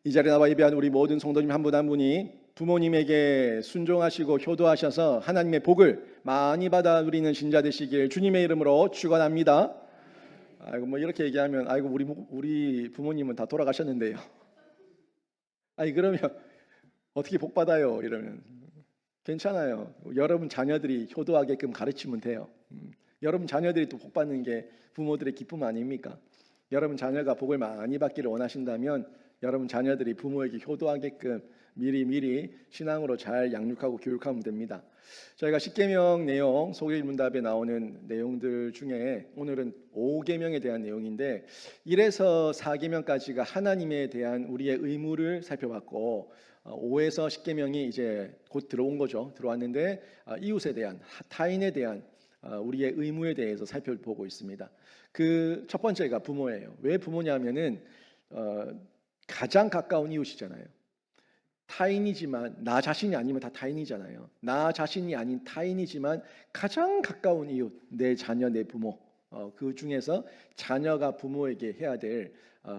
이 자리에 나와 예배한 우리 모든 성도님 한 분 한 분이 부모님에게 순종하시고 효도하셔서 하나님의 복을 많이 받아 누리는 신자 되시길 주님의 이름으로 축원합니다. 아이고 뭐 이렇게 얘기하면 아이고 우리 부모님은 다 돌아가셨는데요. 아니 그러면 어떻게 복 받아요? 이러면 괜찮아요. 여러분 자녀들이 효도하게끔 가르치면 돼요. 여러분 자녀들이 또 복 받는 게 부모들의 기쁨 아닙니까? 여러분 자녀가 복을 많이 받기를 원하신다면 여러분 자녀들이 부모에게 효도하게끔 미리 신앙으로 잘 양육하고 교육하면 됩니다. 저희가 십계명 내용 소개문답에 나오는 내용들 중에 오늘은 5계명에 대한 내용인데 1에서 4계명까지가 하나님에 대한 우리의 의무를 살펴봤고 5에서 10계명이 이제 곧 들어온 거죠. 들어왔는데 이웃에 대한 타인에 대한 우리의 의무에 대해서 살펴보고 있습니다. 그 첫 번째가 부모예요. 왜 부모냐면은 가장 가까운 이웃이잖아요. 타인이지만 나 자신이 아니면 다 타인이잖아요. 나 자신이 아닌 타인이지만 가장 가까운 이웃, 내 자녀, 내 부모. 그 중에서 자녀가 부모에게 해야 될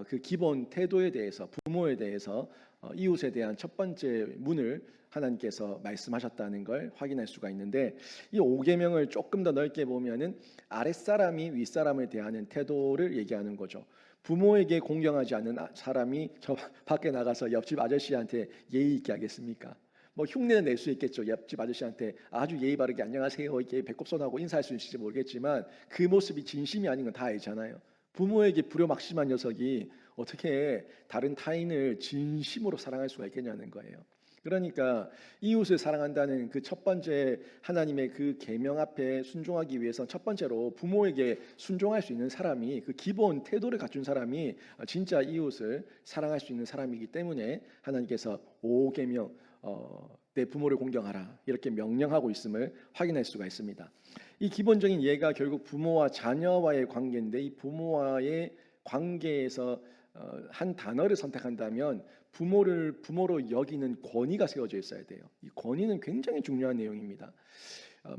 그 기본 태도에 대해서 부모에 대해서 이웃에 대한 첫 번째 문을 하나님께서 말씀하셨다는 걸 확인할 수가 있는데 이 5계명을 조금 더 넓게 보면은 아랫사람이 윗사람을 대하는 태도를 얘기하는 거죠. 부모에게 공경하지 않는 사람이 저 밖에 나가서 옆집 아저씨한테 예의 있게 하겠습니까? 뭐 흉내는 낼 수 있겠죠. 옆집 아저씨한테 아주 예의 바르게 안녕하세요 이렇게 배꼽손하고 인사할 수 있을지 모르겠지만 그 모습이 진심이 아닌 건 다 알잖아요. 부모에게 불효막심한 녀석이 어떻게 다른 타인을 진심으로 사랑할 수가 있겠냐는 거예요. 그러니까 이웃을 사랑한다는 그 첫 번째 하나님의 그 계명 앞에 순종하기 위해서 첫 번째로 부모에게 순종할 수 있는 사람이 그 기본 태도를 갖춘 사람이 진짜 이웃을 사랑할 수 있는 사람이기 때문에 하나님께서 5계명 내 부모를 공경하라 이렇게 명령하고 있음을 확인할 수가 있습니다. 이 기본적인 예가 결국 부모와 자녀와의 관계인데 이 부모와의 관계에서 한 단어를 선택한다면 부모로 여기는 권위가 세워져 있어야 돼요. 이 권위는 굉장히 중요한 내용입니다.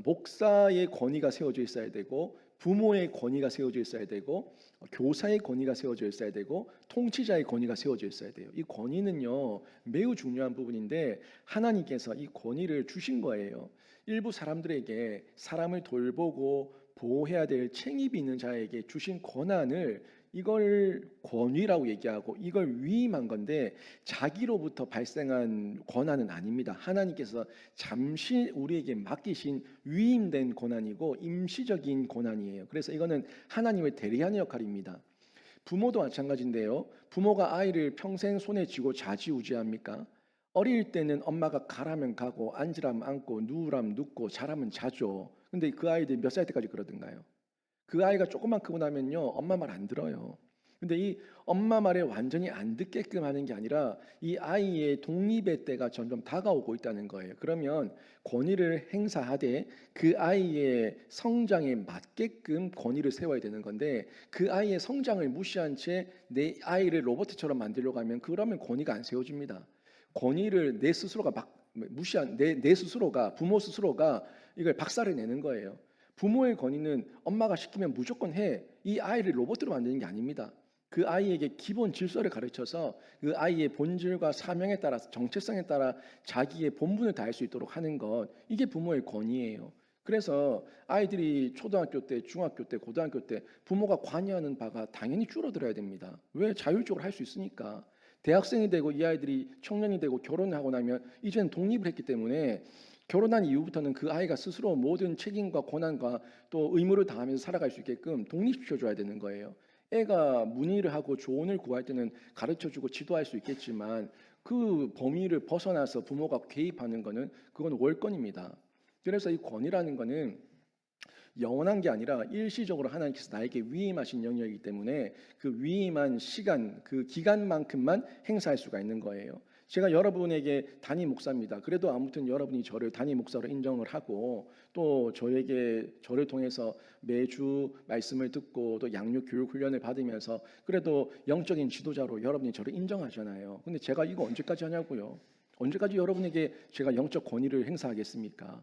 목사의 권위가 세워져 있어야 되고 부모의 권위가 세워져 있어야 되고 교사의 권위가 세워져 있어야 되고 통치자의 권위가 세워져 있어야 돼요. 이 권위는요 매우 중요한 부분인데 하나님께서 이 권위를 주신 거예요. 일부 사람들에게 사람을 돌보고 보호해야 될 책임이 있는 자에게 주신 권한을 이걸 권위라고 얘기하고 이걸 위임한 건데 자기로부터 발생한 권한은 아닙니다. 하나님께서 잠시 우리에게 맡기신 위임된 권한이고 임시적인 권한이에요. 그래서 이거는 하나님을 대리하는 역할입니다. 부모도 마찬가지인데요. 부모가 아이를 평생 손에 쥐고 좌지우지합니까? 어릴 때는 엄마가 가라면 가고 앉으라면 앉고 누우라면 눕고 자라면 자죠. 근데 그 아이들 몇 살 때까지 그러던가요? 그 아이가 조금만 크고 나면요 엄마 말 안 들어요. 근데 이 엄마 말에 완전히 안 듣게끔 하는 게 아니라 이 아이의 독립의 때가 점점 다가오고 있다는 거예요. 그러면 권위를 행사하되 그 아이의 성장에 맞게끔 권위를 세워야 되는 건데 그 아이의 성장을 무시한 채 내 아이를 로봇처럼 만들려고 하면 그러면 권위가 안 세워집니다. 권위를 내 스스로가 막 무시한 내 스스로가 부모 스스로가 이걸 박살을 내는 거예요. 부모의 권위는 엄마가 시키면 무조건 해. 이 아이를 로봇으로 만드는 게 아닙니다. 그 아이에게 기본 질서를 가르쳐서 그 아이의 본질과 사명에 따라서 정체성에 따라 자기의 본분을 다할 수 있도록 하는 것 이게 부모의 권위예요. 그래서 아이들이 초등학교 때, 중학교 때, 고등학교 때 부모가 관여하는 바가 당연히 줄어들어야 됩니다. 왜? 자율적으로 할 수 있으니까. 대학생이 되고 이 아이들이 청년이 되고 결혼을 하고 나면 이제는 독립을 했기 때문에 결혼한 이후부터는 그 아이가 스스로 모든 책임과 권한과 또 의무를 다하면서 살아갈 수 있게끔 독립시켜줘야 되는 거예요. 애가 문의를 하고 조언을 구할 때는 가르쳐주고 지도할 수 있겠지만 그 범위를 벗어나서 부모가 개입하는 것은 그건 월권입니다. 그래서 이 권위라는 것은 영원한 게 아니라 일시적으로 하나님께서 나에게 위임하신 영역이기 때문에 그 위임한 시간, 그 기간만큼만 행사할 수가 있는 거예요. 제가 여러분에게 담임 목사입니다. 그래도 아무튼 여러분이 저를 담임 목사로 인정을 하고 또 저를 통해서 매주 말씀을 듣고 또 양육 교육 훈련을 받으면서 그래도 영적인 지도자로 여러분이 저를 인정하잖아요. 근데 제가 이거 언제까지 하냐고요? 언제까지 여러분에게 제가 영적 권위를 행사하겠습니까?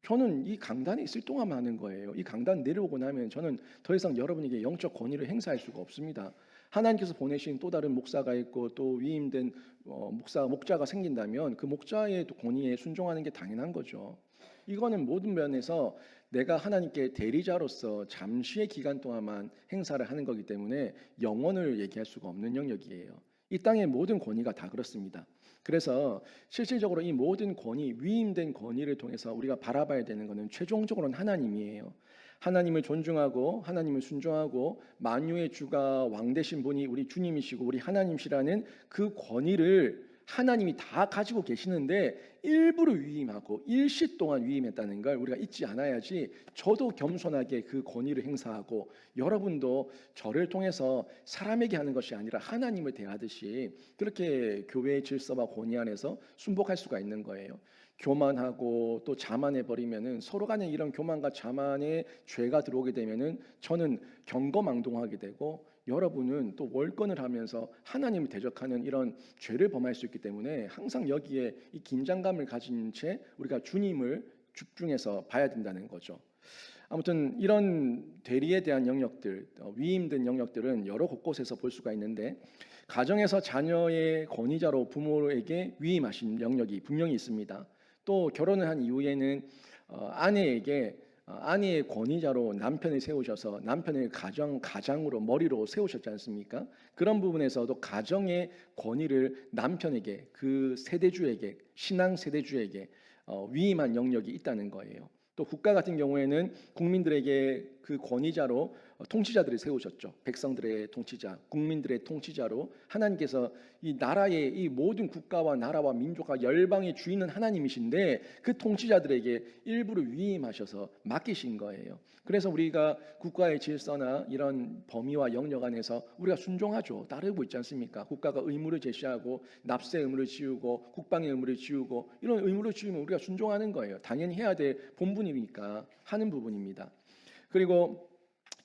저는 이 강단에 있을 동안만 하는 거예요. 이 강단 내려오고 나면 저는 더 이상 여러분에게 영적 권위를 행사할 수가 없습니다. 하나님께서 보내신 또 다른 목사가 있고 또 위임된 목자가 생긴다면 그 목자의 권위에 순종하는 게 당연한 거죠. 이거는 모든 면에서 내가 하나님께 대리자로서 잠시의 기간 동안만 행사를 하는 거기 때문에 영원을 얘기할 수가 없는 영역이에요. 이 땅의 모든 권위가 다 그렇습니다. 그래서 실질적으로 이 모든 권위, 위임된 권위를 통해서 우리가 바라봐야 되는 것은 최종적으로는 하나님이에요. 하나님을 존중하고 하나님을 순종하고 만유의 주가 왕 되신 분이 우리 주님이시고 우리 하나님이시라는 그 권위를 하나님이 다 가지고 계시는데 일부러 위임하고 일시 동안 위임했다는 걸 우리가 잊지 않아야지. 저도 겸손하게 그 권위를 행사하고 여러분도 저를 통해서 사람에게 하는 것이 아니라 하나님을 대하듯이 그렇게 교회의 질서와 권위 안에서 순복할 수가 있는 거예요. 교만하고 또 자만해 버리면은 서로 간에 이런 교만과 자만의 죄가 들어오게 되면은 저는 경거망동하게 되고 여러분은 또 월권을 하면서 하나님을 대적하는 이런 죄를 범할 수 있기 때문에 항상 여기에 이 긴장감을 가진 채 우리가 주님을 집중해서 봐야 된다는 거죠. 아무튼 이런 대리에 대한 영역들, 위임된 영역들은 여러 곳곳에서 볼 수가 있는데 가정에서 자녀의 권위자로 부모에게 위임하신 영역이 분명히 있습니다. 또 결혼을 한 이후에는 아내에게 아내의 권위자로 남편을 세우셔서 남편을 가장으로 머리로 세우셨지 않습니까? 그런 부분에서도 가정의 권위를 남편에게 그 세대주에게 신앙 세대주에게 위임한 영역이 있다는 거예요. 또 국가 같은 경우에는 국민들에게 그 권위자로 통치자들을 세우셨죠. 백성들의 통치자, 국민들의 통치자로 하나님께서 이 나라의 이 모든 국가와 나라와 민족과 열방의 주인은 하나님이신데 그 통치자들에게 일부러 위임하셔서 맡기신 거예요. 그래서 우리가 국가의 질서나 이런 범위와 영역 안에서 우리가 순종하죠. 따르고 있지 않습니까? 국가가 의무를 제시하고 납세 의무를 지우고 국방의 의무를 지우고 이런 의무를 지우면 우리가 순종하는 거예요. 당연히 해야 될 본분이니까 하는 부분입니다. 그리고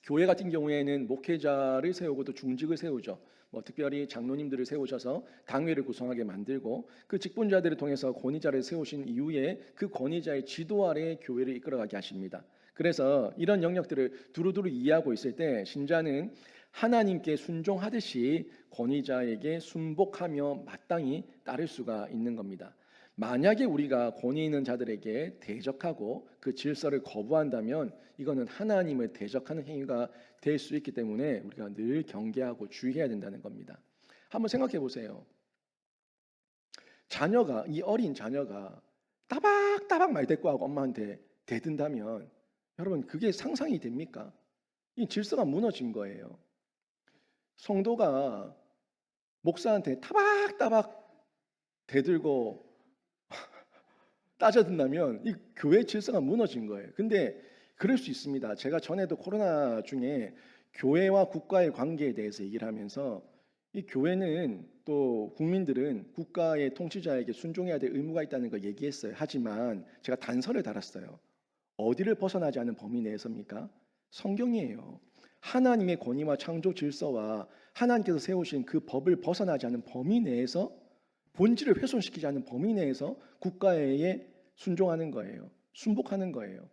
교회 같은 경우에는 목회자를 세우고 또 중직을 세우죠. 특별히 장로님들을 세우셔서 당회를 구성하게 만들고 그 직분자들을 통해서 권위자를 세우신 이후에 그 권위자의 지도 아래 교회를 이끌어가게 하십니다. 그래서 이런 영역들을 두루두루 이해하고 있을 때 신자는 하나님께 순종하듯이 권위자에게 순복하며 마땅히 따를 수가 있는 겁니다. 만약에 우리가 권위 있는 자들에게 대적하고 그 질서를 거부한다면 이거는 하나님을 대적하는 행위가 될 수 있기 때문에 우리가 늘 경계하고 주의해야 된다는 겁니다. 한번 생각해 보세요. 자녀가 이 어린 자녀가 따박따박 말대꾸하고 엄마한테 대든다면 여러분 그게 상상이 됩니까? 이 질서가 무너진 거예요. 성도가 목사한테 타박타박 대들고 따져든다면 이 교회 질서가 무너진 거예요. 근데 그럴 수 있습니다. 제가 전에도 코로나 중에 교회와 국가의 관계에 대해서 얘기를 하면서 이 교회는 또 국민들은 국가의 통치자에게 순종해야 될 의무가 있다는 걸 얘기했어요. 하지만 제가 단서를 달았어요. 어디를 벗어나지 않은 범위 내에서입니까? 성경이에요. 하나님의 권위와 창조 질서와 하나님께서 세우신 그 법을 벗어나지 않은 범위 내에서 본질을 훼손시키지 않는 범위 내에서 국가에 순종하는 거예요. 순복하는 거예요.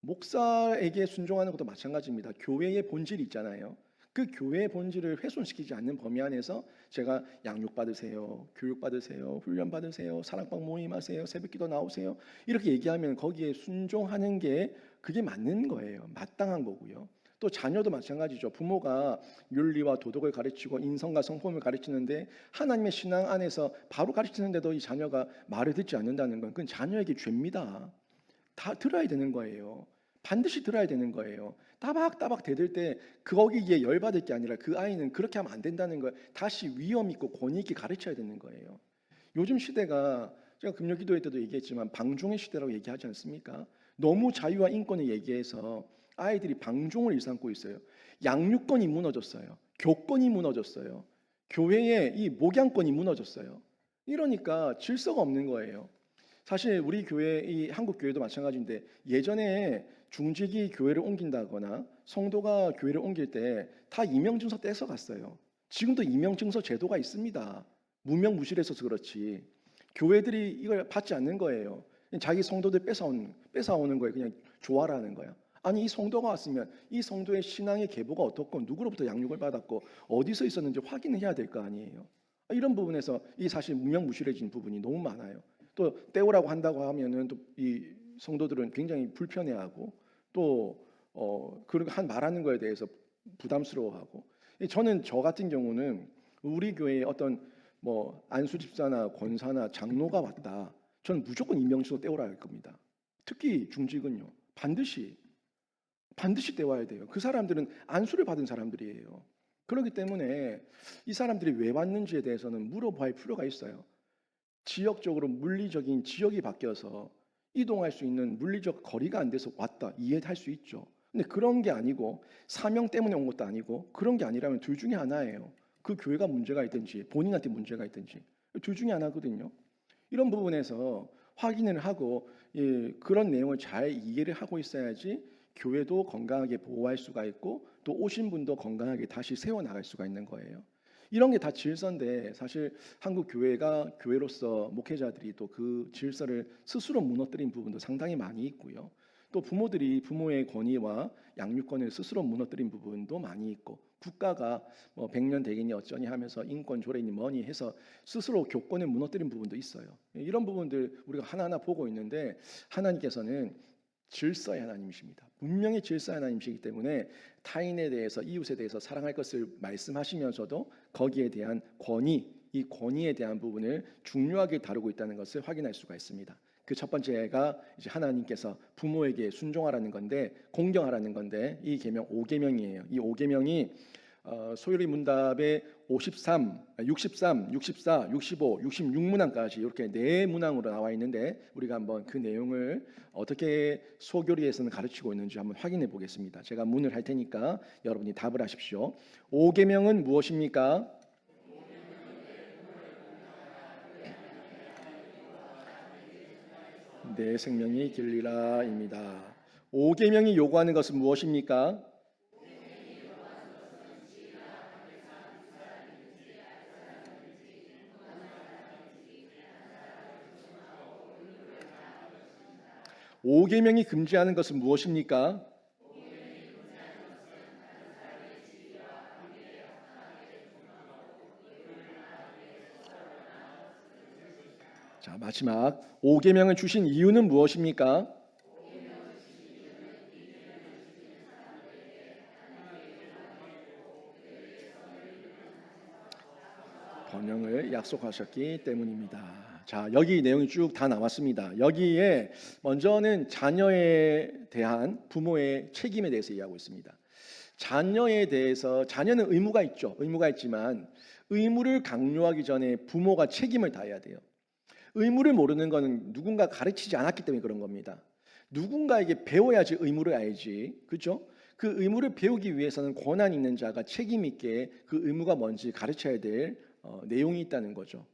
목사에게 순종하는 것도 마찬가지입니다. 교회의 본질이 있잖아요. 그 교회의 본질을 훼손시키지 않는 범위 안에서 제가 양육 받으세요, 교육 받으세요, 훈련 받으세요, 사랑방 모임하세요, 새벽기도 나오세요 이렇게 얘기하면 거기에 순종하는 게 그게 맞는 거예요. 마땅한 거고요. 또 자녀도 마찬가지죠. 부모가 윤리와 도덕을 가르치고 인성과 성품을 가르치는데 하나님의 신앙 안에서 바로 가르치는데도 이 자녀가 말을 듣지 않는다는 건 그건 자녀에게 죄입니다. 다 들어야 되는 거예요. 반드시 들어야 되는 거예요. 따박따박 대들 때 거기에 열받을 게 아니라 그 아이는 그렇게 하면 안 된다는 걸 다시 위험 있고 권위 있게 가르쳐야 되는 거예요. 요즘 시대가 제가 금요기도회 때도 얘기했지만 방종의 시대라고 얘기하지 않습니까? 너무 자유와 인권을 얘기해서 아이들이 방종을 일삼고 있어요. 양육권이 무너졌어요. 교권이 무너졌어요. 교회의 이 목양권이 무너졌어요. 이러니까 질서가 없는 거예요. 사실 우리 교회, 이 한국 교회도 마찬가지인데 예전에 중직이 교회를 옮긴다거나 성도가 교회를 옮길 때 다 임명증서 떼서 갔어요. 지금도 임명증서 제도가 있습니다. 무명무실해서 그렇지. 교회들이 이걸 받지 않는 거예요. 자기 성도들 뺏어오는 거예요. 그냥 좋아라는 거야. 아니 이 성도가 왔으면 이 성도의 신앙의 계보가 어떻고 누구로부터 양육을 받았고 어디서 있었는지 확인을 해야 될 거 아니에요. 이런 부분에서 이 사실 무명무실해진 부분이 너무 많아요. 또 떼오라고 한다고 하면은 또 이 성도들은 굉장히 불편해하고 또 그런 한 말하는 거에 대해서 부담스러워하고. 저는 저 같은 경우는 우리 교회에 어떤 뭐 안수 집사나 권사나 장로가 왔다. 저는 무조건 임명시로 떼오라 할 겁니다. 특히 중직은요. 반드시 떼와야 돼요. 그 사람들은 안수를 받은 사람들이에요. 그렇기 때문에 이 사람들이 왜 왔는지에 대해서는 물어봐야 할 필요가 있어요. 지역적으로 물리적인 지역이 바뀌어서 이동할 수 있는 물리적 거리가 안 돼서 왔다. 이해할 수 있죠. 근데 그런 게 아니고 사명 때문에 온 것도 아니고 그런 게 아니라면 둘 중에 하나예요. 그 교회가 문제가 있든지 본인한테 문제가 있든지 둘 중에 하나거든요. 이런 부분에서 확인을 하고 그런 내용을 잘 이해를 하고 있어야지 교회도 건강하게 보호할 수가 있고 또 오신 분도 건강하게 다시 세워나갈 수가 있는 거예요. 이런 게 다 질서인데 사실 한국 교회가 교회로서 목회자들이 또 그 질서를 스스로 무너뜨린 부분도 상당히 많이 있고요. 또 부모들이 부모의 권위와 양육권을 스스로 무너뜨린 부분도 많이 있고 국가가 뭐 100년 되겠니 어쩌니 하면서 인권 조례니 뭐니 해서 스스로 교권을 무너뜨린 부분도 있어요. 이런 부분들 우리가 하나하나 보고 있는데 하나님께서는 질서의 하나님이십니다. 분명히 질서의 하나님이시기 때문에 타인에 대해서 이웃에 대해서 사랑할 것을 말씀하시면서도 거기에 대한 권위, 이 권위에 대한 부분을 중요하게 다루고 있다는 것을 확인할 수가 있습니다. 그 첫 번째가 이제 하나님께서 부모에게 순종하라는 건데 공경하라는 건데 이 계명 5계명이에요. 이 5계명이 소요리 문답의 53, 63, 64, 65, 66문항까지 이렇게 네 문항으로 나와 있는데 우리가 한번 그 내용을 어떻게 소교리에서는 가르치고 있는지 한번 확인해 보겠습니다. 제가 문을 할 테니까 여러분이 답을 하십시오. 5계명은 무엇입니까? 내 생명이 길리라입니다. 5계명이 요구하는 것은 무엇입니까? 오계명이 금지하는 것은 무엇입니까? 자, 마지막 오계명을 주신 이유는 무엇입니까? 번영을 약속하셨기 때문입니다. 자, 여기 내용이 쭉 다 나왔습니다. 여기에 먼저는 자녀에 대한 부모의 책임에 대해서 이야기하고 있습니다. 자녀에 대해서 자녀는 의무가 있죠. 의무가 있지만 의무를 강요하기 전에 부모가 책임을 다해야 돼요. 의무를 모르는 것은 누군가 가르치지 않았기 때문에 그런 겁니다. 누군가에게 배워야지 의무를 알지, 그렇죠? 그 의무를 배우기 위해서는 권한 있는 자가 책임 있게 그 의무가 뭔지 가르쳐야 될 내용이 있다는 거죠.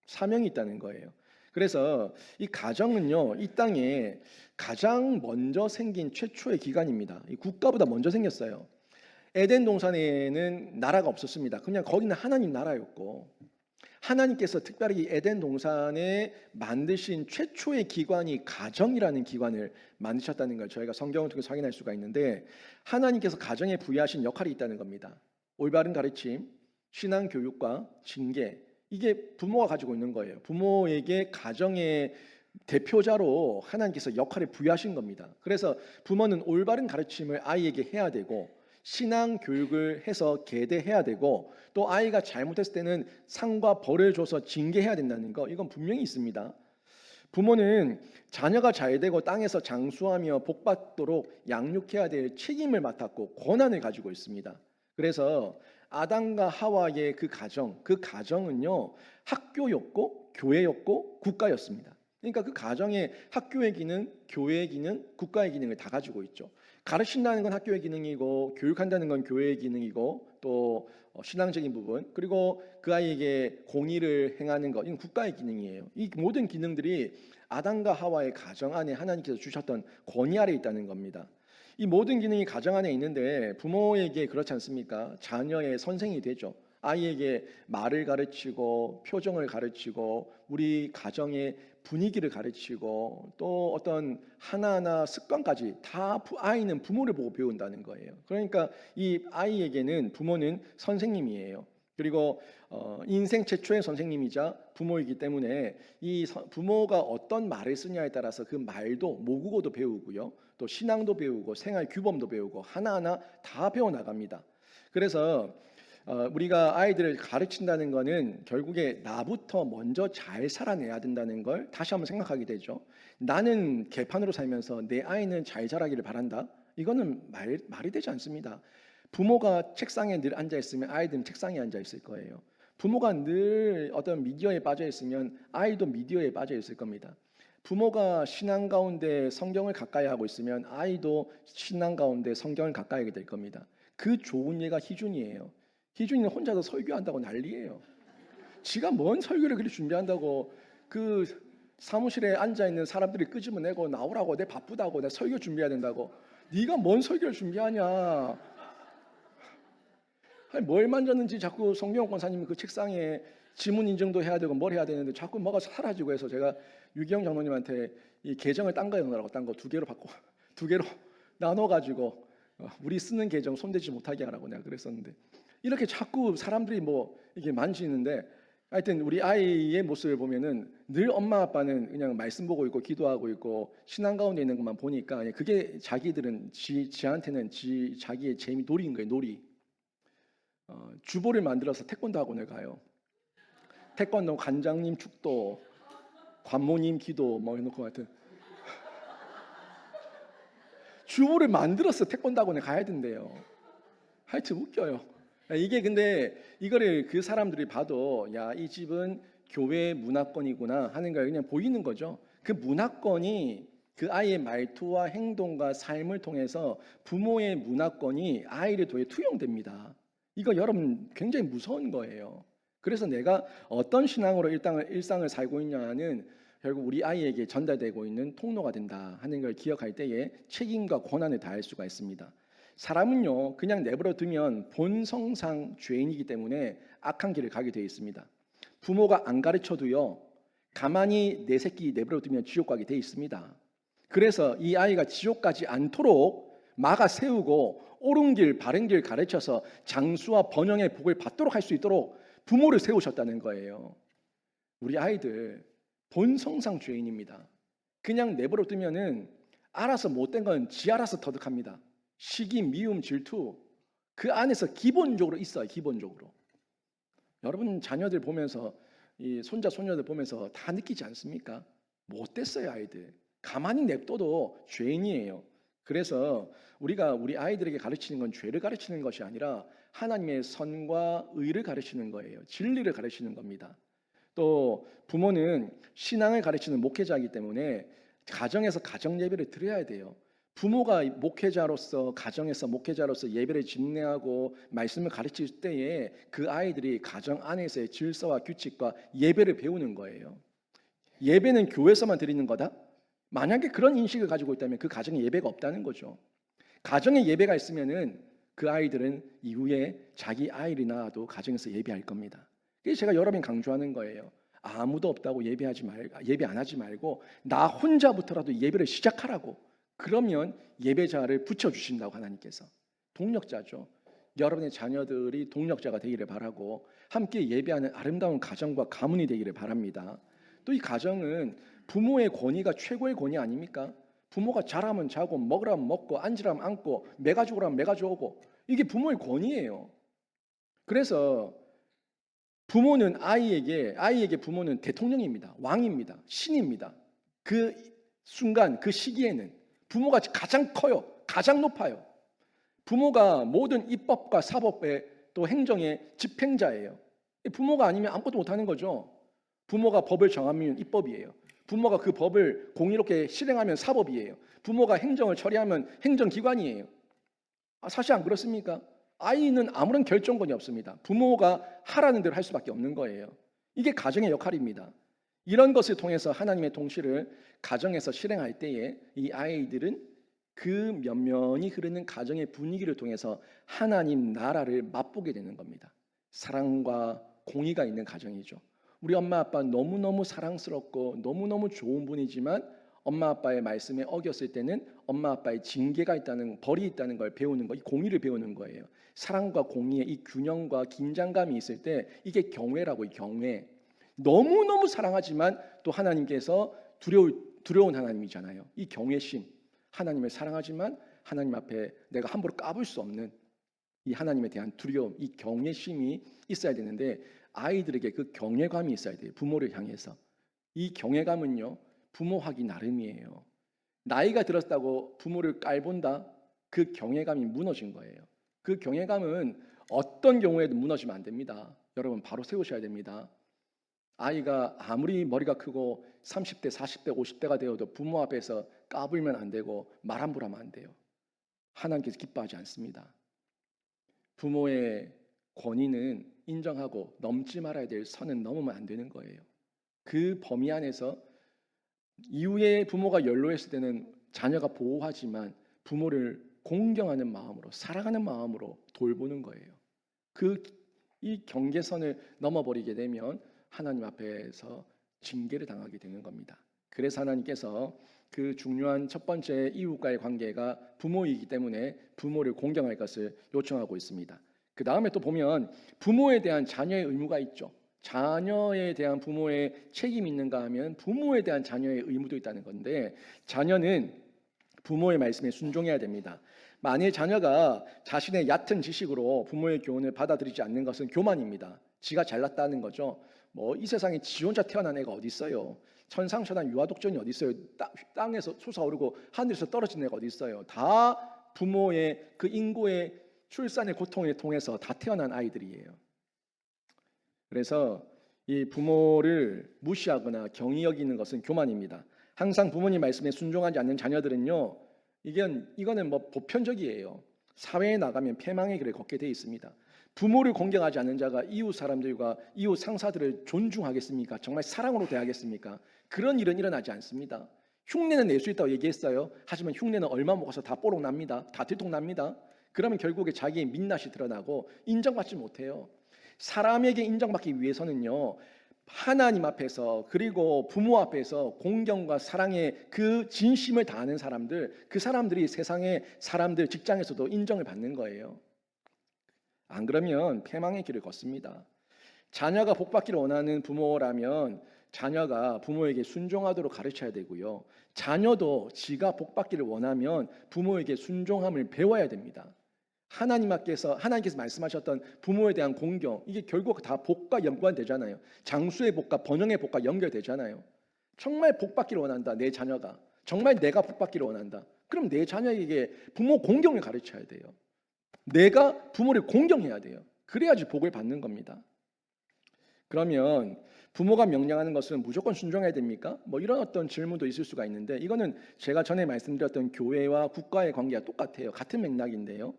사명이 있다는 거예요. 그래서 이 가정은요, 이 땅에 가장 먼저 생긴 최초의 기관입니다. 이 국가보다 먼저 생겼어요. 에덴 동산에는 나라가 없었습니다. 그냥 거기는 하나님 나라였고 하나님께서 특별히 에덴 동산에 만드신 최초의 기관이 가정이라는 기관을 만드셨다는 걸 저희가 성경을 통해서 확인할 수가 있는데 하나님께서 가정에 부여하신 역할이 있다는 겁니다. 올바른 가르침, 신앙 교육과 징계 이게 부모가 가지고 있는 거예요. 부모에게 가정의 대표자로 하나님께서 역할을 부여하신 겁니다. 그래서 부모는 올바른 가르침을 아이에게 해야 되고 신앙 교육을 해서 계대해야 되고 또 아이가 잘못했을 때는 상과 벌을 줘서 징계해야 된다는 거 이건 분명히 있습니다. 부모는 자녀가 잘되고 땅에서 장수하며 복받도록 양육해야 될 책임을 맡았고 권한을 가지고 있습니다. 그래서 아담과 하와의 그 가정은요 학교였고 교회였고 국가였습니다. 그러니까 그 가정의 학교의 기능, 교회의 기능, 국가의 기능을 다 가지고 있죠. 가르친다는 건 학교의 기능이고 교육한다는 건 교회의 기능이고 또 신앙적인 부분 그리고 그 아이에게 공의를 행하는 것 이건 국가의 기능이에요. 이 모든 기능들이 아담과 하와의 가정 안에 하나님께서 주셨던 권위 아래 있다는 겁니다. 이 모든 기능이 가정 안에 있는데 부모에게 그렇지 않습니까? 자녀의 선생이 되죠. 아이에게 말을 가르치고 표정을 가르치고 우리 가정의 분위기를 가르치고 또 어떤 하나하나 습관까지 다 아이는 부모를 보고 배운다는 거예요. 그러니까 이 아이에게는 부모는 선생님이에요. 그리고 인생 최초의 선생님이자 부모이기 때문에 부모가 어떤 말을 쓰냐에 따라서 그 말도 모국어도 배우고요. 또 신앙도 배우고 생활 규범도 배우고 하나하나 다 배워 나갑니다. 그래서 우리가 아이들을 가르친다는 것은 결국에 나부터 먼저 잘 살아내야 된다는 걸 다시 한번 생각하게 되죠. 나는 개판으로 살면서 내 아이는 잘 자라기를 바란다. 이거는 말이 되지 않습니다. 부모가 책상에 늘 앉아 있으면 아이들은 책상에 앉아 있을 거예요. 부모가 늘 어떤 미디어에 빠져 있으면 아이도 미디어에 빠져 있을 겁니다. 부모가 신앙 가운데 성경을 가까이 하고 있으면 아이도 신앙 가운데 성경을 가까이 하게 될 겁니다. 그 좋은 예가 희준이에요. 희준이는 혼자서 설교한다고 난리예요. 지가 뭔 설교를 그렇게 준비한다고 그 사무실에 앉아 있는 사람들이 끄집어내고 나오라고 내 바쁘다고 내 설교 준비해야 된다고. 네가 뭔 설교를 준비하냐. 아니, 뭘 만졌는지 자꾸 성경 권사님이 그 책상에 지문 인증도 해야 되고 뭘 해야 되는데 자꾸 뭐가 사라지고 해서 제가 유기영 장로님한테 이 계정을 딴 거에 넣으라고 딴 거 두 개로 바꿔 두 개로 나눠가지고 우리 쓰는 계정 손대지 못하게 하라고 내가 그랬었는데 이렇게 자꾸 사람들이 뭐 이게 만지는데 하여튼 우리 아이의 모습을 보면은 늘 엄마 아빠는 그냥 말씀 보고 있고 기도하고 있고 신앙 가운데 있는 것만 보니까 그게 자기들은 지한테는 자기의 재미 놀이인 거예요. 놀이. 주보를 만들어서 태권도 학원을 가요. 태권도 관장님 축도, 관모님 기도 뭐 해놓고 하여튼 주보를 만들어서 태권도 학원에 가야 된대요. 하여튼 웃겨요. 이게 근데 이거를 그 사람들이 봐도 야, 이 집은 교회 문화권이구나 하는 걸 그냥 보이는 거죠. 그 문화권이 그 아이의 말투와 행동과 삶을 통해서 부모의 문화권이 아이를 통해 투영됩니다. 이거 여러분 굉장히 무서운 거예요. 그래서 내가 어떤 신앙으로 일상을 살고 있냐는 결국 우리 아이에게 전달되고 있는 통로가 된다 하는 걸 기억할 때에 책임과 권한을 다할 수가 있습니다. 사람은요 그냥 내버려 두면 본성상 죄인이기 때문에 악한 길을 가게 되어 있습니다. 부모가 안 가르쳐도요 가만히 내 새끼 내버려 두면 지옥 가게 되어 있습니다. 그래서 이 아이가 지옥 가지 않도록 막아 세우고 옳은 길 바른 길 가르쳐서 장수와 번영의 복을 받도록 할 수 있도록 부모를 세우셨다는 거예요. 우리 아이들 본성상 죄인입니다. 그냥 내버려 두면은 알아서 못된 건 지 알아서 터득합니다. 시기, 미움, 질투 그 안에서 기본적으로 있어요. 기본적으로. 여러분 자녀들 보면서 이 손자 손녀들 보면서 다 느끼지 않습니까? 못됐어요 아이들. 가만히 냅둬도 죄인이에요. 그래서 우리가 우리 아이들에게 가르치는 건 죄를 가르치는 것이 아니라 하나님의 선과 의를 가르치는 거예요. 진리를 가르치는 겁니다. 또 부모는 신앙을 가르치는 목회자이기 때문에 가정에서 가정 예배를 드려야 돼요. 부모가 목회자로서 가정에서 목회자로서 예배를 진행하고 말씀을 가르칠 때에 그 아이들이 가정 안에서의 질서와 규칙과 예배를 배우는 거예요. 예배는 교회에서만 드리는 거다? 만약에 그런 인식을 가지고 있다면 그 가정에 예배가 없다는 거죠. 가정에 예배가 있으면은 그 아이들은 이후에 자기 아이를 낳아도 가정에서 예배할 겁니다. 그래서 제가 여러 번 강조하는 거예요. 아무도 없다고 예배 안 하지 말고 나 혼자부터라도 예배를 시작하라고. 그러면 예배자를 붙여주신다고 하나님께서. 동력자죠. 여러분의 자녀들이 동력자가 되기를 바라고 함께 예배하는 아름다운 가정과 가문이 되기를 바랍니다. 또 이 가정은 부모의 권위가 최고의 권위 아닙니까? 부모가 자라면 자고 먹으라면 먹고 앉으라면 앉고 매가 죽으라면 매가 죽고 이게 부모의 권위예요. 그래서 부모는 아이에게 부모는 대통령입니다. 왕입니다. 신입니다. 그 순간 그 시기에는 부모가 가장 커요. 가장 높아요. 부모가 모든 입법과 사법의 또 행정의 집행자예요. 부모가 아니면 아무것도 못하는 거죠. 부모가 법을 정하면 입법이에요. 부모가 그 법을 공의롭게 실행하면 사법이에요. 부모가 행정을 처리하면 행정기관이에요. 사실 안 그렇습니까? 아이는 아무런 결정권이 없습니다. 부모가 하라는 대로 할 수밖에 없는 거예요. 이게 가정의 역할입니다. 이런 것을 통해서 하나님의 통치를 가정에서 실행할 때에 이 아이들은 그 면면이 흐르는 가정의 분위기를 통해서 하나님 나라를 맛보게 되는 겁니다. 사랑과 공의가 있는 가정이죠. 우리 엄마 아빠 너무너무 사랑스럽고 너무너무 좋은 분이지만 엄마 아빠의 말씀에 어겼을 때는 엄마 아빠의 징계가 있다는, 벌이 있다는 걸 배우는 거, 이 공의를 배우는 거예요. 사랑과 공의의 이 균형과 긴장감이 있을 때 이게 경외라고. 이 경외. 너무너무 사랑하지만 또 하나님께서 두려운 하나님이잖아요. 이 경외심. 하나님을 사랑하지만 하나님 앞에 내가 함부로 까불 수 없는 이 하나님에 대한 두려움, 이 경외심이 있어야 되는데 아이들에게 그 경외감이 있어야 돼요. 부모를 향해서. 이 경외감은요, 부모하기 나름이에요. 나이가 들었다고 부모를 깔본다? 그 경외감이 무너진 거예요. 그 경외감은 어떤 경우에도 무너지면 안 됩니다. 여러분 바로 세우셔야 됩니다. 아이가 아무리 머리가 크고 30대, 40대, 50대가 되어도 부모 앞에서 까불면 안 되고 말 함부로 하면 안 돼요. 하나님께서 기뻐하지 않습니다. 부모의 권위는 인정하고 넘지 말아야 될 선은 넘으면 안 되는 거예요. 그 범위 안에서 이후에 부모가 연로했을 때는 자녀가 보호하지만 부모를 공경하는 마음으로, 사랑하는 마음으로 돌보는 거예요. 이 경계선을 넘어버리게 되면 하나님 앞에서 징계를 당하게 되는 겁니다. 그래서 하나님께서 그 중요한 첫 번째 이웃과의 관계가 부모이기 때문에 부모를 공경할 것을 요청하고 있습니다. 그 다음에 또 보면 부모에 대한 자녀의 의무가 있죠. 자녀에 대한 부모의 책임이 있는가 하면 부모에 대한 자녀의 의무도 있다는 건데, 자녀는 부모의 말씀에 순종해야 됩니다. 만일 자녀가 자신의 얕은 지식으로 부모의 교훈을 받아들이지 않는 것은 교만입니다. 지가 잘났다는 거죠. 이 세상에 지 혼자 태어난 애가 어디 있어요? 천상천하 유아독전이 어디 있어요? 땅에서 솟아오르고 하늘에서 떨어진 애가 어디 있어요? 다 부모의 그 인고의 출산의 고통을 통해서 다 태어난 아이들이에요. 그래서 이 부모를 무시하거나 경히 여기는 것은 교만입니다. 항상 부모님 말씀에 순종하지 않는 자녀들은요, 이거는 보편적이에요. 사회에 나가면 패망의 길을 걷게 돼 있습니다. 부모를 공경하지 않는 자가 이웃 사람들과 이웃 상사들을 존중하겠습니까? 정말 사랑으로 대하겠습니까? 그런 일은 일어나지 않습니다. 흉내는 낼 수 있다고 얘기했어요. 하지만 흉내는 얼마 먹어서 다 뽀록납니다. 다 들통납니다. 그러면 결국에 자기의 민낯이 드러나고 인정받지 못해요. 사람에게 인정받기 위해서는요, 하나님 앞에서 그리고 부모 앞에서 공경과 사랑의 그 진심을 다하는 사람들, 그 사람들이 세상의 사람들, 직장에서도 인정을 받는 거예요. 안 그러면 패망의 길을 걷습니다. 자녀가 복받기를 원하는 부모라면 자녀가 부모에게 순종하도록 가르쳐야 되고요. 자녀도 지가 복받기를 원하면 부모에게 순종함을 배워야 됩니다. 하나님께서 말씀하셨던 부모에 대한 공경, 이게 결국 다 복과 연관되잖아요. 장수의 복과 번영의 복과 연결되잖아요. 정말 복받기를 원한다, 내 자녀가. 정말 내가 복받기를 원한다. 그럼 내 자녀에게 부모 공경을 가르쳐야 돼요. 내가 부모를 공경해야 돼요. 그래야지 복을 받는 겁니다. 그러면 부모가 명령하는 것은 무조건 순종해야 됩니까? 이런 어떤 질문도 있을 수가 있는데, 이거는 제가 전에 말씀드렸던 교회와 국가의 관계가 똑같아요. 같은 맥락인데요.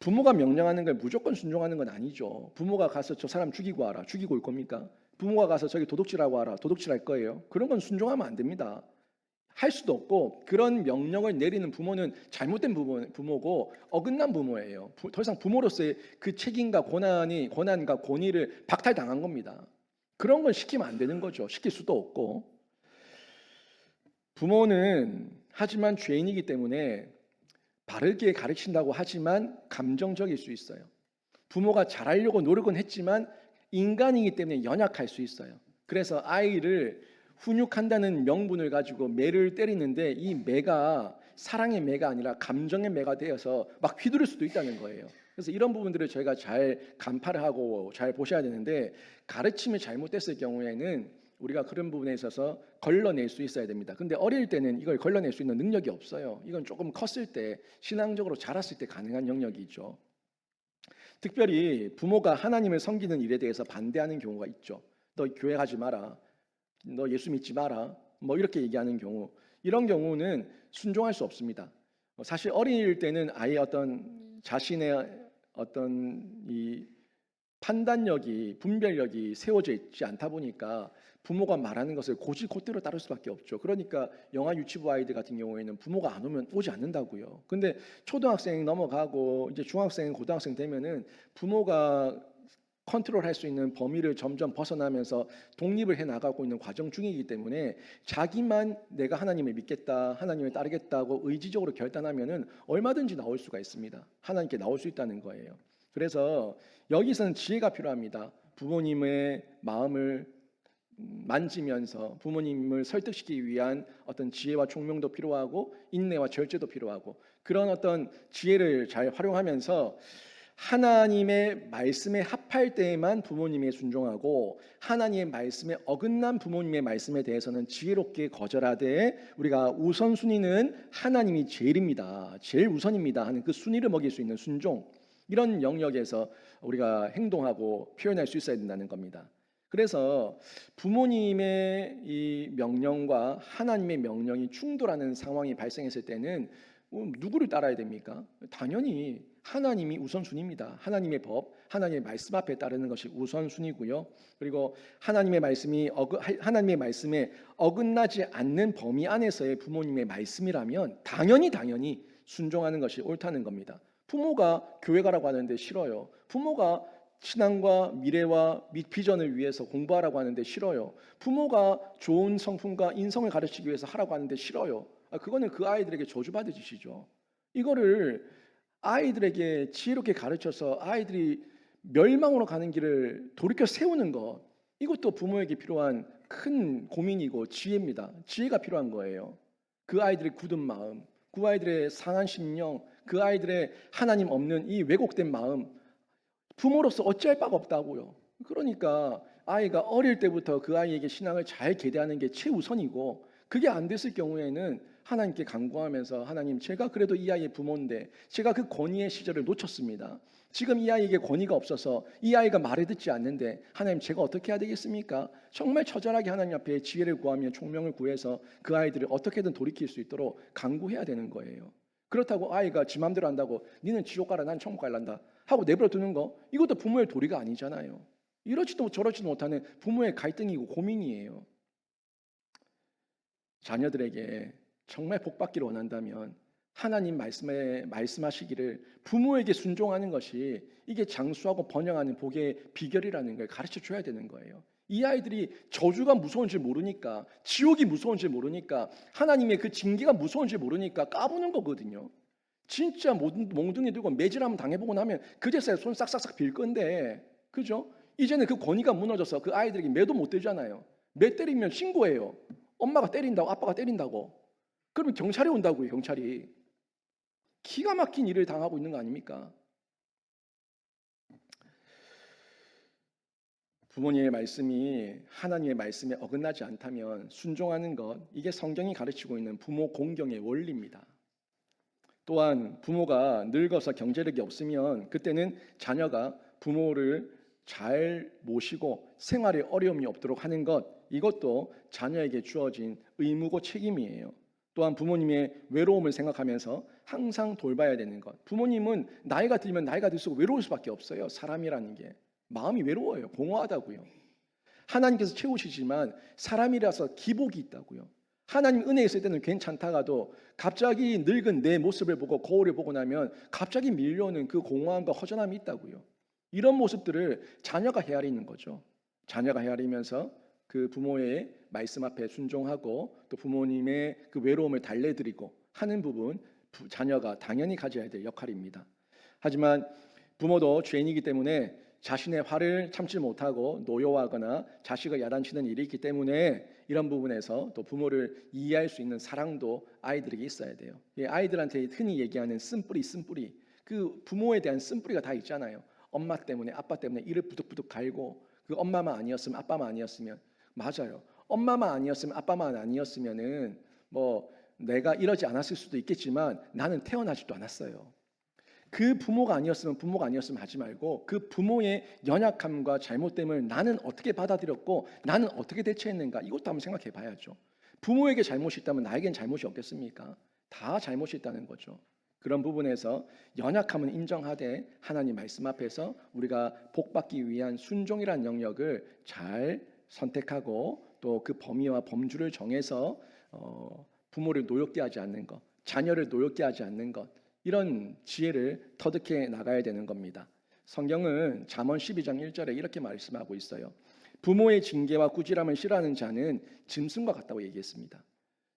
부모가 명령하는 걸 무조건 순종하는 건 아니죠. 부모가 가서 저 사람 죽이고 와라, 죽이고 올 겁니까? 부모가 가서 저기 도둑질하고 와라, 도둑질할 거예요. 그런 건 순종하면 안 됩니다. 할 수도 없고, 그런 명령을 내리는 부모는 잘못된 부모고 어긋난 부모예요. 더 이상 부모로서의 그 책임과 권한과 권위를 박탈당한 겁니다. 그런 건 시키면 안 되는 거죠. 시킬 수도 없고. 부모는 하지만 죄인이기 때문에 바르게 가르친다고 하지만 감정적일 수 있어요. 부모가 잘하려고 노력은 했지만 인간이기 때문에 연약할 수 있어요. 그래서 아이를 훈육한다는 명분을 가지고 매를 때리는데, 이 매가 사랑의 매가 아니라 감정의 매가 되어서 막 휘두를 수도 있다는 거예요. 그래서 이런 부분들을 저희가 잘 간파를 하고 잘 보셔야 되는데, 가르침이 잘못됐을 경우에는 우리가 그런 부분에 있어서 걸러낼 수 있어야 됩니다. 근데 어릴 때는 이걸 걸러낼 수 있는 능력이 없어요. 이건 조금 컸을 때, 신앙적으로 자랐을 때 가능한 영역이죠. 특별히 부모가 하나님을 섬기는 일에 대해서 반대하는 경우가 있죠. 너 교회 가지 마라, 너 예수 믿지 마라, 이렇게 얘기하는 경우, 이런 경우는 순종할 수 없습니다. 사실 어릴 때는 아예 어떤 자신의 어떤 이 판단력이, 분별력이 세워져 있지 않다 보니까 부모가 말하는 것을 곧대로 따를 수밖에 없죠. 그러니까 영아 유치부 아이들 같은 경우에는 부모가 안 오면 오지 않는다고요. 근데 초등학생 넘어가고 이제 중학생, 고등학생 되면은 부모가 컨트롤할 수 있는 범위를 점점 벗어나면서 독립을 해 나가고 있는 과정 중이기 때문에 자기만 내가 하나님을 믿겠다, 하나님을 따르겠다고 의지적으로 결단하면은 얼마든지 나올 수가 있습니다. 하나님께 나올 수 있다는 거예요. 그래서 여기서는 지혜가 필요합니다. 부모님의 마음을 만지면서 부모님을 설득시키기 위한 어떤 지혜와 총명도 필요하고 인내와 절제도 필요하고 그런 어떤 지혜를 잘 활용하면서 하나님의 말씀에 합할 때에만 부모님에 순종하고 하나님의 말씀에 어긋난 부모님의 말씀에 대해서는 지혜롭게 거절하되 우리가 우선순위는 하나님이 제일입니다. 제일 우선입니다 하는 그 순위를 먹일 수 있는 순종, 이런 영역에서 우리가 행동하고 표현할 수 있어야 된다는 겁니다. 그래서 부모님의 이 명령과 하나님의 명령이 충돌하는 상황이 발생했을 때는 누구를 따라야 됩니까? 당연히 하나님이 우선순위입니다. 하나님의 법, 하나님의 말씀 앞에 따르는 것이 우선순위고요. 그리고 하나님의 말씀에 어긋나지 않는 범위 안에서의 부모님의 말씀이라면 당연히 순종하는 것이 옳다는 겁니다. 부모가 교회 가라고 하는데 싫어요. 부모가 신앙과 미래와 비전을 위해서 공부하라고 하는데 싫어요. 부모가 좋은 성품과 인성을 가르치기 위해서 하라고 하는데 싫어요. 그거는 그 아이들에게 저주받은 짓이죠. 이거를 아이들에게 지혜롭게 가르쳐서 아이들이 멸망으로 가는 길을 돌이켜 세우는 것, 이것도 부모에게 필요한 큰 고민이고 지혜입니다. 지혜가 필요한 거예요. 그 아이들의 굳은 마음, 그 아이들의 상한 심령, 그 아이들의 하나님 없는 이 왜곡된 마음, 부모로서 어찌할 바가 없다고요. 그러니까 아이가 어릴 때부터 그 아이에게 신앙을 잘 계대하는 게 최우선이고, 그게 안 됐을 경우에는 하나님께 간구하면서 하나님, 제가 그래도 이 아이의 부모인데 제가 그 권위의 시절을 놓쳤습니다. 지금 이 아이에게 권위가 없어서 이 아이가 말을 듣지 않는데 하나님, 제가 어떻게 해야 되겠습니까? 정말 처절하게 하나님 앞에 지혜를 구하며 총명을 구해서 그 아이들을 어떻게든 돌이킬 수 있도록 간구해야 되는 거예요. 그렇다고 아이가 지 맘대로 한다고 니는 지옥 가라 난 천국 갈란다 하고 내버려 두는 거, 이것도 부모의 도리가 아니잖아요. 이러지도 저러지도 못하는 부모의 갈등이고 고민이에요. 자녀들에게 정말 복받기를 원한다면 하나님 말씀에 말씀하시기를 부모에게 순종하는 것이 이게 장수하고 번영하는 복의 비결이라는 걸 가르쳐 줘야 되는 거예요. 이 아이들이 저주가 무서운 줄 모르니까, 지옥이 무서운 줄 모르니까, 하나님의 그 징계가 무서운 줄 모르니까 까부는 거거든요. 진짜 몽둥이 들고 매질 한번 당해보고 나면 그제서야 손 싹싹싹 빌 건데, 그죠? 이제는 그 권위가 무너져서 그 아이들에게 매도 못 되잖아요. 매 때리면 신고해요. 엄마가 때린다고, 아빠가 때린다고. 그러면 경찰이 온다고요, 경찰이. 기가 막힌 일을 당하고 있는 거 아닙니까? 부모님의 말씀이 하나님의 말씀에 어긋나지 않다면 순종하는 것, 이게 성경이 가르치고 있는 부모 공경의 원리입니다. 또한 부모가 늙어서 경제력이 없으면 그때는 자녀가 부모를 잘 모시고 생활에 어려움이 없도록 하는 것, 이것도 자녀에게 주어진 의무고 책임이에요. 또한 부모님의 외로움을 생각하면서 항상 돌봐야 되는 것. 부모님은 나이가 들면 나이가 들수록 외로울 수밖에 없어요. 사람이라는 게 마음이 외로워요. 공허하다고요. 하나님께서 채우시지만 사람이라서 기복이 있다고요. 하나님 은혜 있을 때는 괜찮다가도 갑자기 늙은 내 모습을 보고 거울을 보고 나면 갑자기 밀려오는 그 공허함과 허전함이 있다고요. 이런 모습들을 자녀가 헤아리는 거죠. 자녀가 헤아리면서 그 부모의 말씀 앞에 순종하고 또 부모님의 그 외로움을 달래드리고 하는 부분, 자녀가 당연히 가져야 될 역할입니다. 하지만 부모도 죄인이기 때문에 자신의 화를 참지 못하고 노여워하거나 자식을 야단치는 일이 있기 때문에 이런 부분에서 또 부모를 이해할 수 있는 사랑도 아이들에게 있어야 돼요. 아이들한테 흔히 얘기하는 쓴뿌리, 그 부모에 대한 쓴뿌리가 다 있잖아요. 엄마 때문에, 아빠 때문에 이를 부득부득 갈고, 그 엄마만 아니었으면, 아빠만 아니었으면. 맞아요. 엄마만 아니었으면, 아빠만 아니었으면은 뭐 내가 이러지 않았을 수도 있겠지만 나는 태어나지도 않았어요. 그 부모가 아니었으면 하지 말고 그 부모의 연약함과 잘못됨을 나는 어떻게 받아들였고 나는 어떻게 대처했는가, 이것도 한번 생각해 봐야죠. 부모에게 잘못이 있다면 나에겐 잘못이 없겠습니까? 다 잘못이 있다는 거죠. 그런 부분에서 연약함은 인정하되 하나님 말씀 앞에서 우리가 복받기 위한 순종이라는 영역을 잘 선택하고 또 그 범위와 범주를 정해서 부모를 노엽게 하지 않는 것, 자녀를 노엽게 하지 않는 것, 이런 지혜를 터득해 나가야 되는 겁니다. 성경은 잠언 12장 1절에 이렇게 말씀하고 있어요. 부모의 징계와 꾸지람을 싫어하는 자는 짐승과 같다고 얘기했습니다.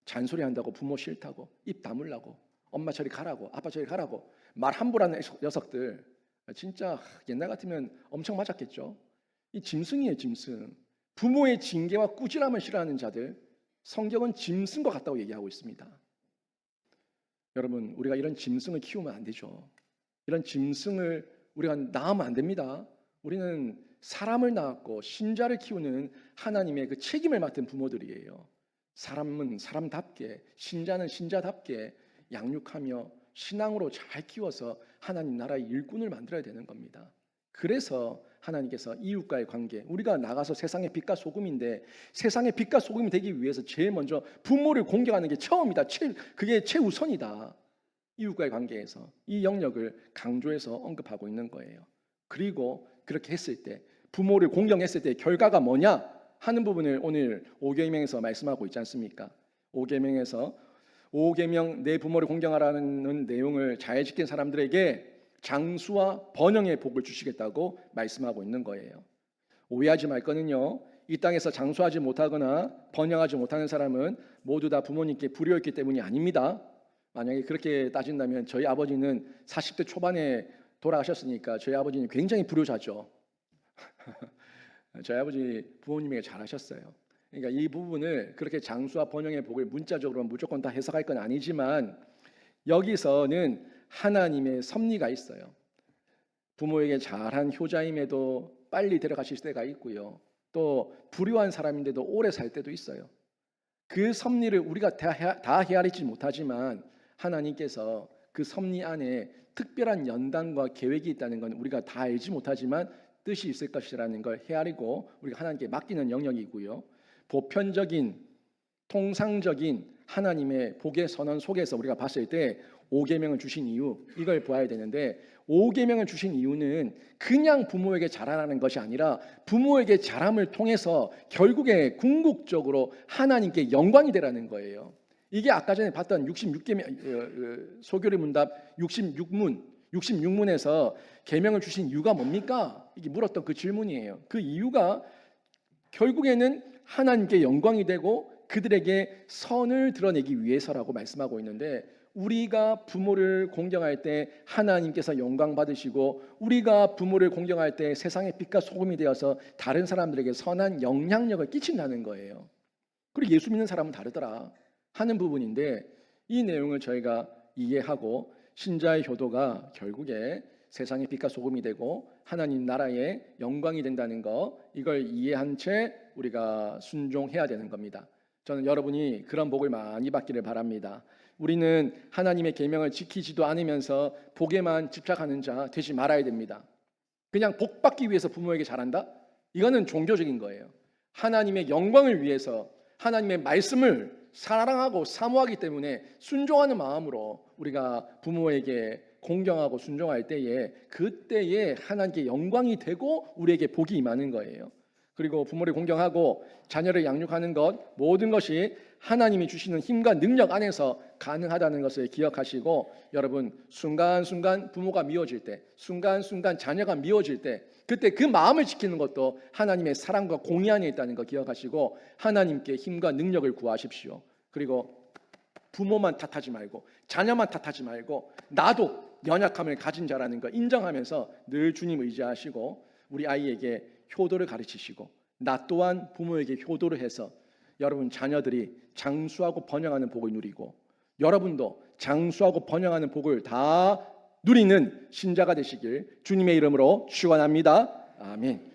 잔소리한다고 부모 싫다고 입 다물라고 엄마 저리 가라고 아빠 저리 가라고 말 함부로 하는 녀석들, 진짜 옛날 같으면 엄청 맞았겠죠. 이 짐승이에요, 짐승. 부모의 징계와 꾸지람을 싫어하는 자들, 성경은 짐승과 같다고 얘기하고 있습니다. 여러분, 우리가 이런 짐승을 키우면 안 되죠. 이런 짐승을 우리가 낳으면 안 됩니다. 우리는 사람을 낳았고 신자를 키우는 하나님의 그 책임을 맡은 부모들이에요. 사람은 사람답게, 신자는 신자답게 양육하며 신앙으로 잘 키워서 하나님 나라의 일꾼을 만들어야 되는 겁니다. 그래서 하나님께서 이웃과의 관계, 우리가 나가서 세상의 빛과 소금인데 세상의 빛과 소금이 되기 위해서 제일 먼저 부모를 공경하는 게 처음이다. 그게 최우선이다. 이웃과의 관계에서 이 영역을 강조해서 언급하고 있는 거예요. 그리고 그렇게 했을 때, 부모를 공경했을 때 결과가 뭐냐 하는 부분을 오늘 5계명에서 말씀하고 있지 않습니까? 5계명에서 5계명 내 부모를 공경하라는 내용을 잘 지킨 사람들에게 장수와 번영의 복을 주시겠다고 말씀하고 있는 거예요. 오해하지 말 거는요, 이 땅에서 장수하지 못하거나 번영하지 못하는 사람은 모두 다 부모님께 불효했기 때문이 아닙니다. 만약에 그렇게 따진다면 저희 아버지는 40대 초반에 돌아가셨으니까 저희 아버지는 굉장히 불효자죠. 저희 아버지 부모님에게 잘하셨어요. 그러니까 이 부분을 그렇게 장수와 번영의 복을 문자적으로 무조건 다 해석할 건 아니지만 여기서는 하나님의 섭리가 있어요. 부모에게 잘한 효자임에도 빨리 데려가실 때가 있고요. 또 불효한 사람인데도 오래 살 때도 있어요. 그 섭리를 우리가 다 헤아리지 못하지만 하나님께서 그 섭리 안에 특별한 연단과 계획이 있다는 건 우리가 다 알지 못하지만 뜻이 있을 것이라는 걸 헤아리고 우리가 하나님께 맡기는 영역이고요. 보편적인 통상적인 하나님의 복의 선언 속에서 우리가 봤을 때 5계명을 주신 이유, 이걸 보아야 되는데 5계명을 주신 이유는 그냥 부모에게 잘하라는 것이 아니라 부모에게 잘함을 통해서 결국에 궁극적으로 하나님께 영광이 되라는 거예요. 이게 아까 전에 봤던 66계명 소교리 문답 66문에서 계명을 주신 이유가 뭡니까? 이게 물었던 그 질문이에요. 그 이유가 결국에는 하나님께 영광이 되고 그들에게 선을 드러내기 위해서라고 말씀하고 있는데, 우리가 부모를 공경할 때 하나님께서 영광 받으시고 우리가 부모를 공경할 때 세상의 빛과 소금이 되어서 다른 사람들에게 선한 영향력을 끼친다는 거예요. 그리고 예수 믿는 사람은 다르더라 하는 부분인데, 이 내용을 저희가 이해하고 신자의 효도가 결국에 세상의 빛과 소금이 되고 하나님 나라의 영광이 된다는 거, 이걸 이해한 채 우리가 순종해야 되는 겁니다. 저는 여러분이 그런 복을 많이 받기를 바랍니다. 우리는 하나님의 계명을 지키지도 않으면서 복에만 집착하는 자 되지 말아야 됩니다. 그냥 복 받기 위해서 부모에게 잘한다? 이거는 종교적인 거예요. 하나님의 영광을 위해서 하나님의 말씀을 사랑하고 사모하기 때문에 순종하는 마음으로 우리가 부모에게 공경하고 순종할 때에 그때에 하나님께 영광이 되고 우리에게 복이 임하는 거예요. 그리고 부모를 공경하고 자녀를 양육하는 것, 모든 것이 하나님이 주시는 힘과 능력 안에서 가능하다는 것을 기억하시고, 여러분 순간순간 부모가 미워질 때, 순간순간 자녀가 미워질 때, 그때 그 마음을 지키는 것도 하나님의 사랑과 공의 안에 있다는 거 기억하시고 하나님께 힘과 능력을 구하십시오. 그리고 부모만 탓하지 말고 자녀만 탓하지 말고 나도 연약함을 가진 자라는 거 인정하면서 늘 주님 의지하시고 우리 아이에게 효도를 가르치시고 나 또한 부모에게 효도를 해서 여러분 자녀들이 장수하고 번영하는 복을 누리고 여러분도 장수하고 번영하는 복을 다 누리는 신자가 되시길 주님의 이름으로 축원합니다. 아멘.